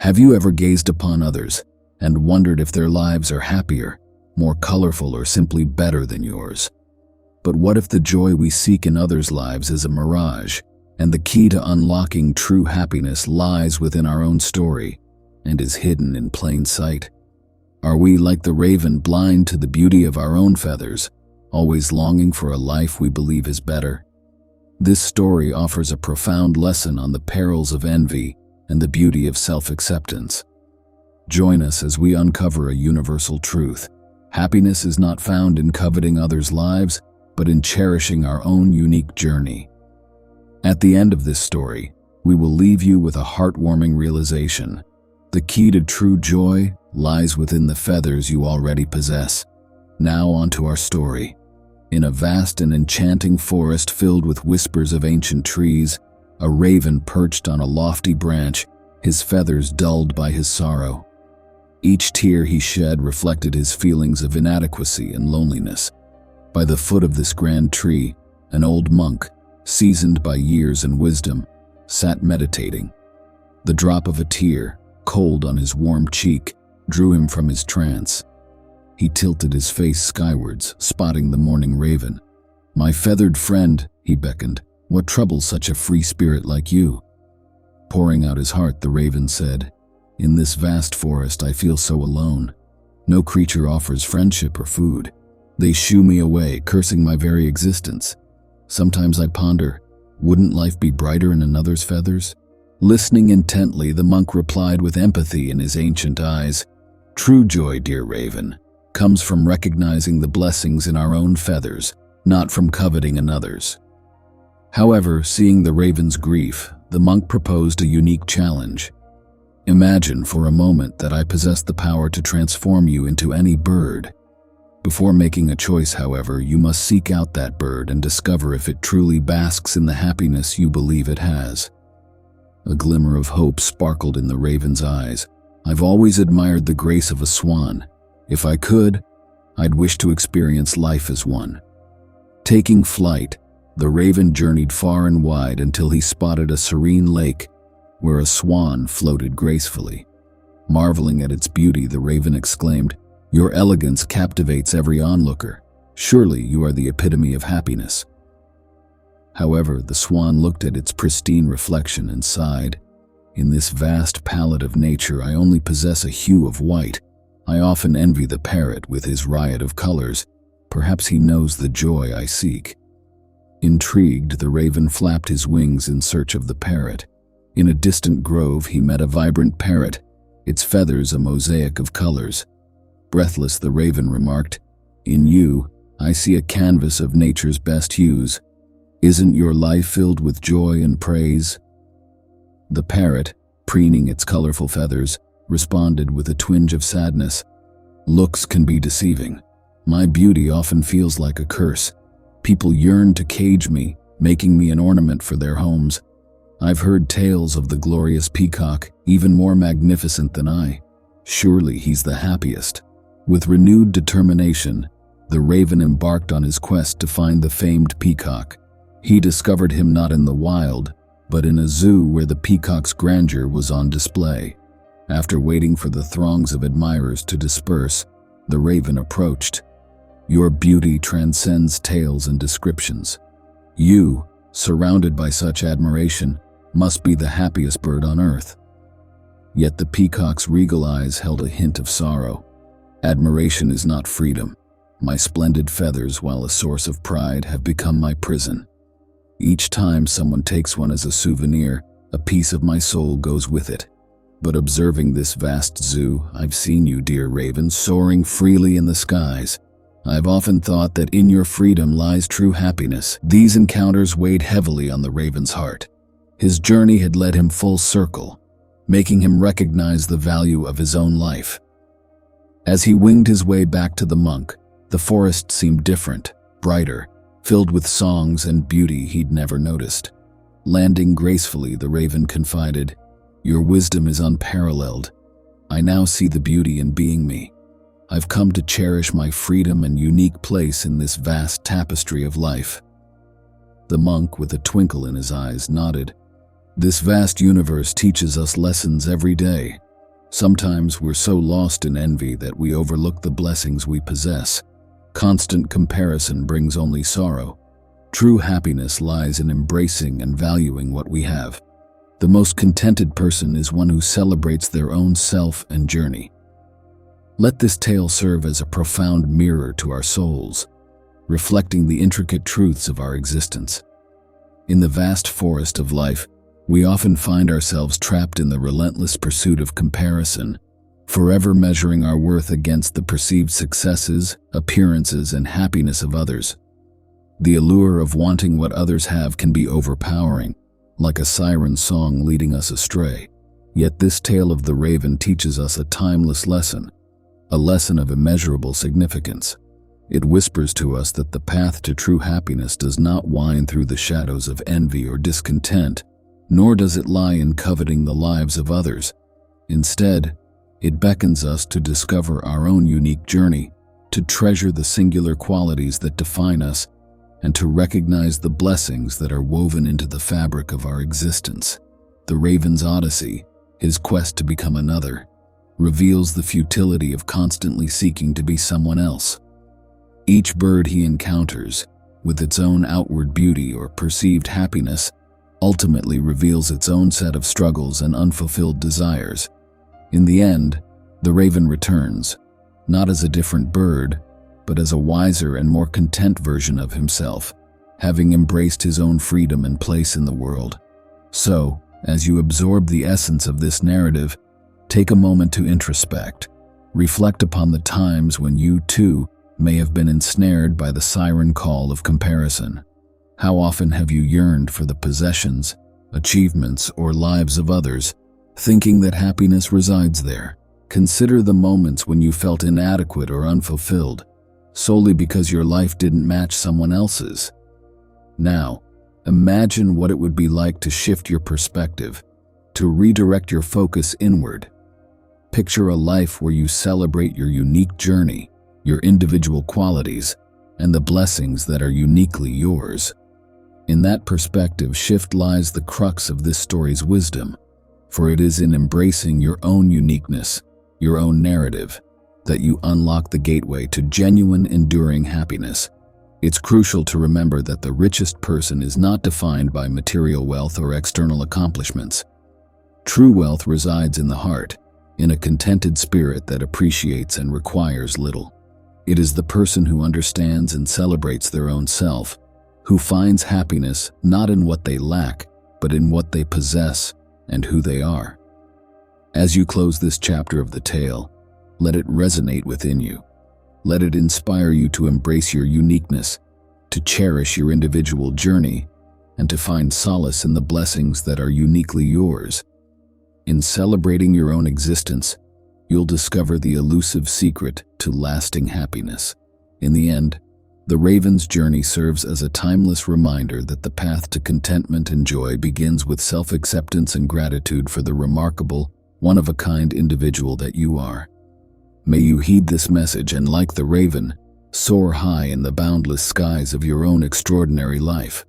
Have you ever gazed upon others and wondered if their lives are happier, more colorful, or simply better than yours? But what if the joy we seek in others' lives is a mirage, and the key to unlocking true happiness lies within our own story and is hidden in plain sight? Are we, like the raven, blind to the beauty of our own feathers, always longing for a life we believe is better? This story offers a profound lesson on the perils of envy and the beauty of self-acceptance. Join us as we uncover a universal truth. Happiness is not found in coveting others' lives, but in cherishing our own unique journey. At the end of this story, we will leave you with a heartwarming realization. The key to true joy lies within the feathers you already possess. Now onto our story. In a vast and enchanting forest filled with whispers of ancient trees, a raven perched on a lofty branch, his feathers dulled by his sorrow. Each tear he shed reflected his feelings of inadequacy and loneliness. By the foot of this grand tree, an old monk, seasoned by years and wisdom, sat meditating. The drop of a tear, cold on his warm cheek, drew him from his trance. He tilted his face skywards, spotting the morning raven. "My feathered friend," he beckoned, "what troubles such a free spirit like you?" Pouring out his heart, the raven said, "In this vast forest I feel so alone. No creature offers friendship or food. They shoo me away, cursing my very existence. Sometimes I ponder, wouldn't life be brighter in another's feathers?" Listening intently, the monk replied with empathy in his ancient eyes, "True joy, dear raven, comes from recognizing the blessings in our own feathers, not from coveting another's." However, seeing the raven's grief, the monk proposed a unique challenge. "Imagine for a moment that I possess the power to transform you into any bird. Before making a choice, however, you must seek out that bird and discover if it truly basks in the happiness you believe it has." A glimmer of hope sparkled in the raven's eyes. "I've always admired the grace of a swan. If I could, I'd wish to experience life as one." Taking flight, the raven journeyed far and wide until he spotted a serene lake where a swan floated gracefully. Marveling at its beauty, the raven exclaimed, "Your elegance captivates every onlooker. Surely you are the epitome of happiness." However, the swan looked at its pristine reflection and sighed. "In this vast palette of nature, I only possess a hue of white. I often envy the parrot with his riot of colors. Perhaps he knows the joy I seek." Intrigued, the raven flapped his wings in search of the parrot. In a distant grove, he met a vibrant parrot, its feathers a mosaic of colors. Breathless, the raven remarked, "In you, I see a canvas of nature's best hues. Isn't your life filled with joy and praise?" The parrot, preening its colorful feathers, responded with a twinge of sadness. "Looks can be deceiving. My beauty often feels like a curse. People yearn to cage me, making me an ornament for their homes. I've heard tales of the glorious peacock, even more magnificent than I. Surely he's the happiest." With renewed determination, the raven embarked on his quest to find the famed peacock. He discovered him not in the wild, but in a zoo where the peacock's grandeur was on display. After waiting for the throngs of admirers to disperse, the raven approached. "Your beauty transcends tales and descriptions. You, surrounded by such admiration, must be the happiest bird on earth." Yet the peacock's regal eyes held a hint of sorrow. "Admiration is not freedom. My splendid feathers, while a source of pride, have become my prison. Each time someone takes one as a souvenir, a piece of my soul goes with it. But observing this vast zoo, I've seen you, dear raven, soaring freely in the skies. I've often thought that in your freedom lies true happiness." These encounters weighed heavily on the raven's heart. His journey had led him full circle, making him recognize the value of his own life. As he winged his way back to the monk, the forest seemed different, brighter, filled with songs and beauty he'd never noticed. Landing gracefully, the raven confided, "Your wisdom is unparalleled. I now see the beauty in being me. I've come to cherish my freedom and unique place in this vast tapestry of life." The monk, with a twinkle in his eyes, nodded. "This vast universe teaches us lessons every day. Sometimes we're so lost in envy that we overlook the blessings we possess. Constant comparison brings only sorrow. True happiness lies in embracing and valuing what we have. The most contented person is one who celebrates their own self and journey. Let this tale serve as a profound mirror to our souls, reflecting the intricate truths of our existence. In the vast forest of life, we often find ourselves trapped in the relentless pursuit of comparison, forever measuring our worth against the perceived successes, appearances, and happiness of others. The allure of wanting what others have can be overpowering, like a siren song leading us astray. Yet this tale of the raven teaches us a timeless lesson, a lesson of immeasurable significance. It whispers to us that the path to true happiness does not wind through the shadows of envy or discontent, nor does it lie in coveting the lives of others. Instead, it beckons us to discover our own unique journey, to treasure the singular qualities that define us, and to recognize the blessings that are woven into the fabric of our existence. The raven's odyssey, his quest to become another, reveals the futility of constantly seeking to be someone else. Each bird he encounters, with its own outward beauty or perceived happiness, ultimately reveals its own set of struggles and unfulfilled desires. In the end, the raven returns, not as a different bird, but as a wiser and more content version of himself, having embraced his own freedom and place in the world. So, as you absorb the essence of this narrative, take a moment to introspect. Reflect upon the times when you, too, may have been ensnared by the siren call of comparison. How often have you yearned for the possessions, achievements, or lives of others, thinking that happiness resides there? Consider the moments when you felt inadequate or unfulfilled, solely because your life didn't match someone else's. Now, imagine what it would be like to shift your perspective, to redirect your focus inward. Picture a life where you celebrate your unique journey, your individual qualities, and the blessings that are uniquely yours. In that perspective shift lies the crux of this story's wisdom, for it is in embracing your own uniqueness, your own narrative, that you unlock the gateway to genuine, enduring happiness. It's crucial to remember that the richest person is not defined by material wealth or external accomplishments. True wealth resides in the heart, in a contented spirit that appreciates and requires little. It is the person who understands and celebrates their own self, who finds happiness not in what they lack, but in what they possess and who they are. As you close this chapter of the tale, let it resonate within you. Let it inspire you to embrace your uniqueness, to cherish your individual journey, and to find solace in the blessings that are uniquely yours. In celebrating your own existence, you'll discover the elusive secret to lasting happiness. In the end, the raven's journey serves as a timeless reminder that the path to contentment and joy begins with self-acceptance and gratitude for the remarkable, one-of-a-kind individual that you are. May you heed this message and, like the raven, soar high in the boundless skies of your own extraordinary life.